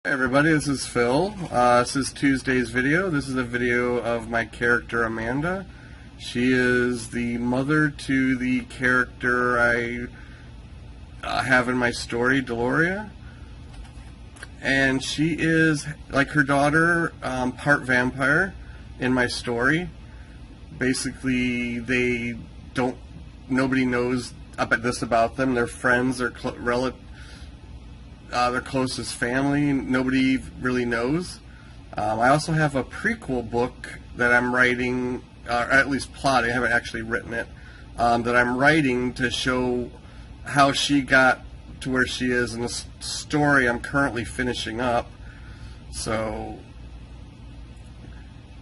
Hey everybody, this is Phil. This is Tuesday's video. This is a video of my character Amanda. She is the mother to the character I have in my story, Deloria. And she is, like her daughter, part vampire in my story. Basically, nobody knows about them. Their friends, their their closest family, nobody really knows. I also have a prequel book that I'm writing, or at least plotting, I haven't actually written it, that I'm writing to show how she got to where she is in the story I'm currently finishing up. So,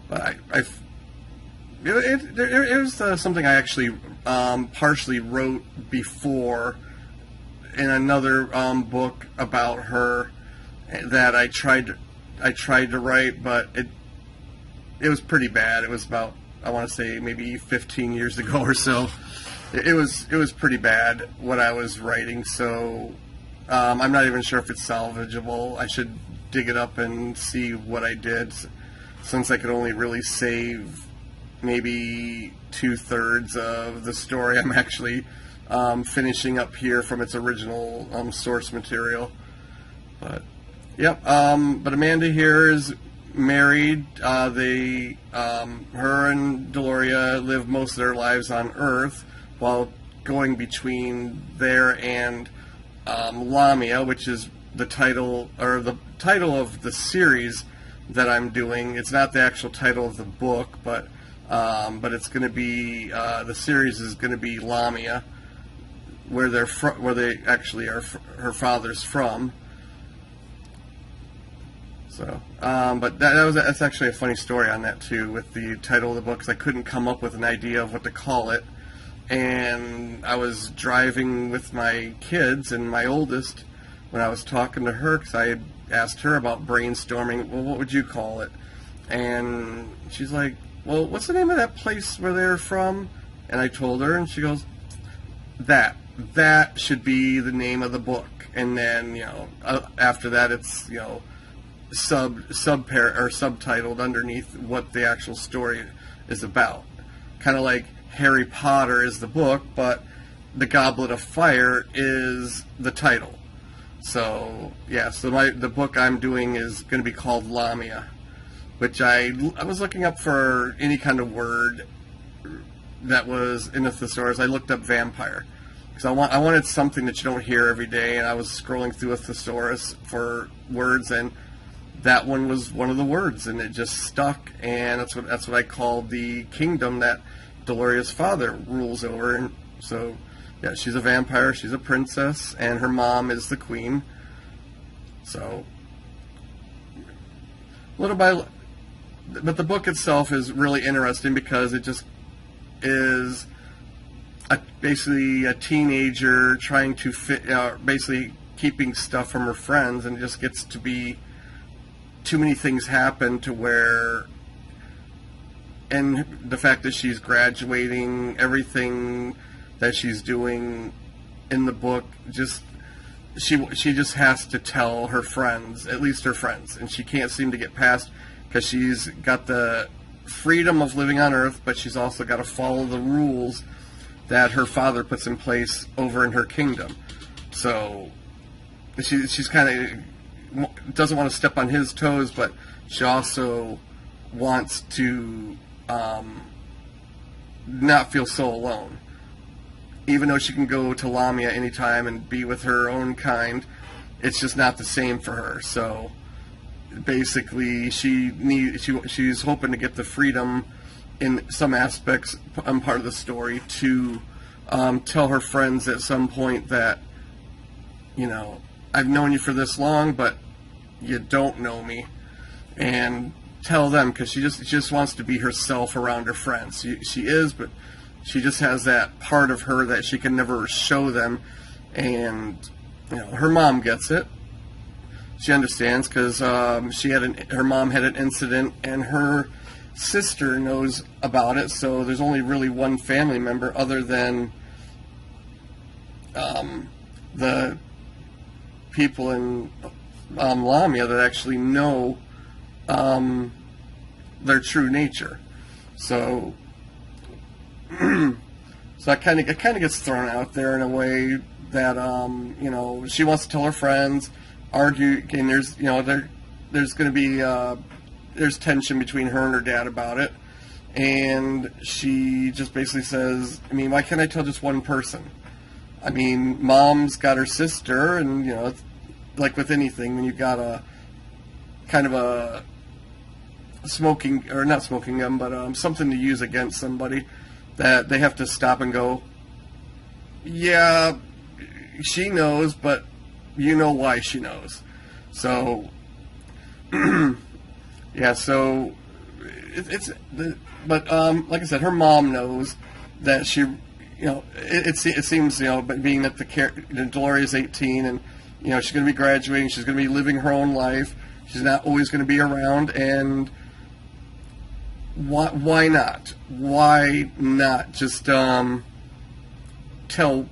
but it was something I actually partially wrote before in another book about her that I tried to write, but it was pretty bad. It was about, I want to say, maybe 15 years ago or so. It was pretty bad what I was writing, so I'm not even sure if it's salvageable. I should dig it up and see what I did, since I could only really save maybe 2/3 of the story I'm actually finishing up here from its original source material. But yep, but Amanda here is married. Her and Deloria live most of their lives on Earth, while going between there and Lamia, which is the title of the series that I'm doing. It's not the actual title of the book, but it's going to be the series is going to be Lamia, where they actually are her father's from. So, but that's actually a funny story on that too, with the title of the book, 'cause I couldn't come up with an idea of what to call it, and I was driving with my kids and my oldest when I was talking to her, because I had asked her about brainstorming. Well, what would you call it? And she's like, "Well, what's the name of that place where they're from?" And I told her, and she goes, That should be the name of the book." And then, after that, it's, subtitled underneath what the actual story is about. Kind of like Harry Potter is the book, but the Goblet of Fire is the title. So yeah, so the book I'm doing is going to be called Lamia, which I was looking up for any kind of word that was in the thesaurus. I looked up vampire, because I wanted something that you don't hear every day, and I was scrolling through a thesaurus for words, and that one was one of the words, and it just stuck, and that's what I called the kingdom that Deloria's father rules over. And so yeah, she's a vampire, she's a princess, and her mom is the queen. So but the book itself is really interesting, because it just is basically a teenager trying to fit, basically keeping stuff from her friends, and it just gets to be too many things happen to where, and the fact that she's graduating, everything that she's doing in the book, just she just has to tell her friends, at least her friends, and she can't seem to get past, because she's got the freedom of living on Earth, but she's also got to follow the rules that her father puts in place over in her kingdom. So she's kind of doesn't want to step on his toes, but she also wants to not feel so alone. Even though she can go to Lamia anytime and be with her own kind, it's just not the same for her. So basically, she's hoping to get the freedom in some aspects, part of the story, to tell her friends at some point that, I've known you for this long, but you don't know me, and tell them, because she just wants to be herself around her friends. She is, but she just has that part of her that she can never show them, and her mom gets it. She understands, because her mom had an incident, and her sister knows about it. So there's only really one family member other than the people in Lamia that actually know their true nature. So, so it kind of gets thrown out there in a way that you know, she wants to tell her friends, argue, and there's, you know, there's going to be there's tension between her and her dad about it, and she just basically says, I mean, why can't I tell just one person? I mean, mom's got her sister, and you know, it's like with anything, when you've got a kind of a smoking, or not smoking gun, but something to use against somebody, that they have to stop and go, yeah, she knows, but you know why she knows. So, yeah, so but like I said, her mom knows that she, you know, it seems, you know, but being that Deloria's 18, and you know, she's going to be graduating, she's going to be living her own life, she's not always going to be around, and why not? Why not just tell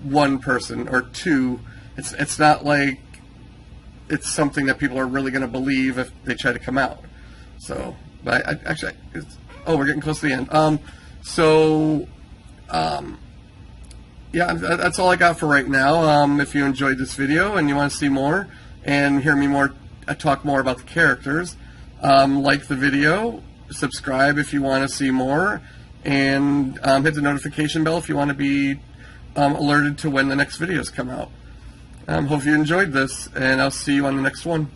one person or two? It's not like it's something that people are really going to believe if they try to come out. So, but actually, we're getting close to the end. Yeah, that's all I got for right now. If you enjoyed this video and you want to see more and hear me talk more about the characters, like the video, subscribe if you want to see more, and hit the notification bell if you want to be alerted to when the next videos come out. Hope you enjoyed this, and I'll see you on the next one.